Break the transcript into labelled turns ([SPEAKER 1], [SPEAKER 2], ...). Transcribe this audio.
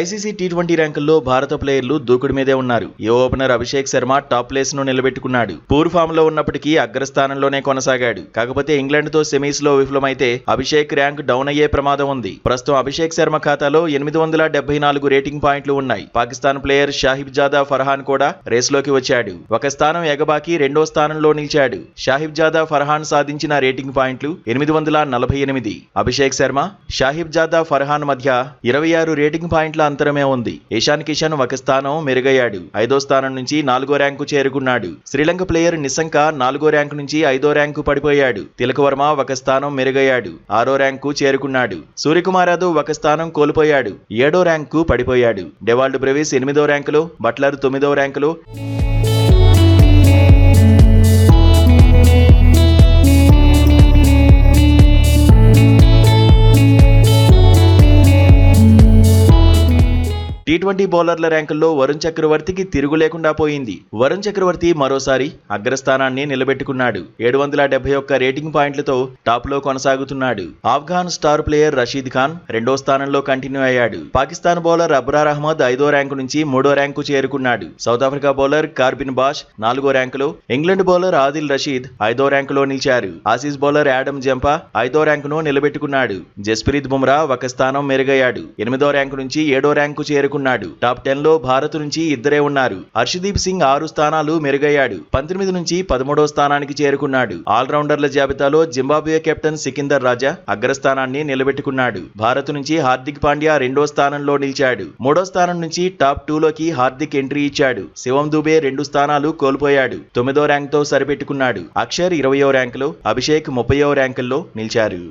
[SPEAKER 1] ICC T20 ర్యాంకుల్లో భారత ప్లేయర్లు దూకుడు మీదే ఉన్నారు. ఏ opener Abhishek Sharma top place ను నిలబెట్టుకున్నాడు. పూర్ ఫామ్ లో ఉన్నప్పటికీ అగ్రస్థానంలోనే కొనసాగాడు. కాకపోతే ఇంగ్లాండ్ తో సెమీస్ లో విఫలమైతే అభిషేక్ ర్యాంక్ డౌన్ అయ్యే ప్రమాదం ఉంది. ప్రస్తుతం అభిషేక్ శర్మ ఖాతాలో 874 రేటింగ్ పాయింట్లు ఉన్నాయి. పాకిస్తాన్ ప్లేయర్ షాహిబ్జాదా ఫర్హాన్ కూడా రేసులోకి వచ్చాడు. ఒక స్థానం ఎగబాకి రెండో స్థానంలో నిలిచాడు. షాహిబ్జాదా ఫర్హాన్ సాధించిన రేటింగ్ పాయింట్లు 848. అభిషేక్ శర్మ, షాహిబ్జాదా ఫర్హాన్ మధ్య 26 రేటింగ్ పాయింట్ల అంతరమే ఉంది. ఇషాన్ కిషన్ ఒక స్థానం మెరుగయ్యాడు. 5వ స్థానం నుంచి 4వ ర్యాంకు చేరుకున్నాడు. శ్రీలంక ప్లేయర్ నిశంక 4వ ర్యాంకు నుంచి 5వ ర్యాంకు పడిపోయాడు. తిలక్ వర్మ ఒక స్థానం మెరుగయ్యాడు. 6వ ర్యాంకు చేరుకున్నాడు. సూర్యకుమార్ యాదవ్ ఒక స్థానం కోల్పోయాడు. 7వ ర్యాంకు పడిపోయాడు. డెవాల్డ్ బ్రెవిస్ 8వ ర్యాంకులో, బట్లర్ 9వ ర్యాంకులో, టీ20 బౌలర్ల ర్యాంకుల్లో వరుణ్ చక్రవర్తికి తిరుగు లేకుండా పోయింది. వరుణ్ చక్రవర్తి మరోసారి అగ్రస్థానాన్ని నిలబెట్టుకున్నాడు. 771 రేటింగ్ పాయింట్లతో టాప్ లో కొనసాగుతున్నాడు. ఆఫ్ఘాన్ స్టార్ ప్లేయర్ రషీద్ ఖాన్ రెండో స్థానంలో కంటిన్యూ అయ్యాడు. పాకిస్తాన్ బౌలర్ అబ్రార్ అహ్మద్ 5వ ర్యాంకు నుంచి 3వ ర్యాంకు చేరుకున్నాడు. South Africa bowler Corbin Bosch 4వ ర్యాంకులో, ఇంగ్లాండ్ బౌలర్ ఆదిల్ రషీద్ 5వ ర్యాంకులో నిలిచారు. ఆసీస్ బౌలర్ యాడమ్ జంపా 5వ ర్యాంకును నిలబెట్టుకున్నాడు. జస్ప్రీత్ బుమ్రా ఒక స్థానం మెరుగయ్యాడు. 8వ ర్యాంకు నుంచి 7వ ర్యాంకు చేరుకున్నాడు. టాప్ 10 లో భారత్ నుంచి ఇద్దరే ఉన్నారు. హర్షదీప్ సింగ్ 6 స్థానాలు మెరుగయ్యాడు. 19 నుంచి 13వ స్థానానికి చేరుకున్నాడు. ఆల్రౌండర్ల జాబితాలో జింబాబ్వే కెప్టెన్ సికిందర్ రాజా అగ్రస్థానాన్ని నిలబెట్టుకున్నాడు. భారత్ నుంచి హార్దిక్ పాండ్యా 2వ స్థానంలో నిలిచాడు. 3వ స్థానం నుంచి టాప్ 2 లోకి హార్దిక్ ఎంట్రీ ఇచ్చాడు. శివం దుబే 2 స్థానాలు కోల్పోయాడు. 9వ ర్యాంక్ తో సరిపెట్టుకున్నాడు. అక్షర్ 20వ ర్యాంకులో, అభిషేక్ 30వ ర్యాంకుల్లో నిలిచారు.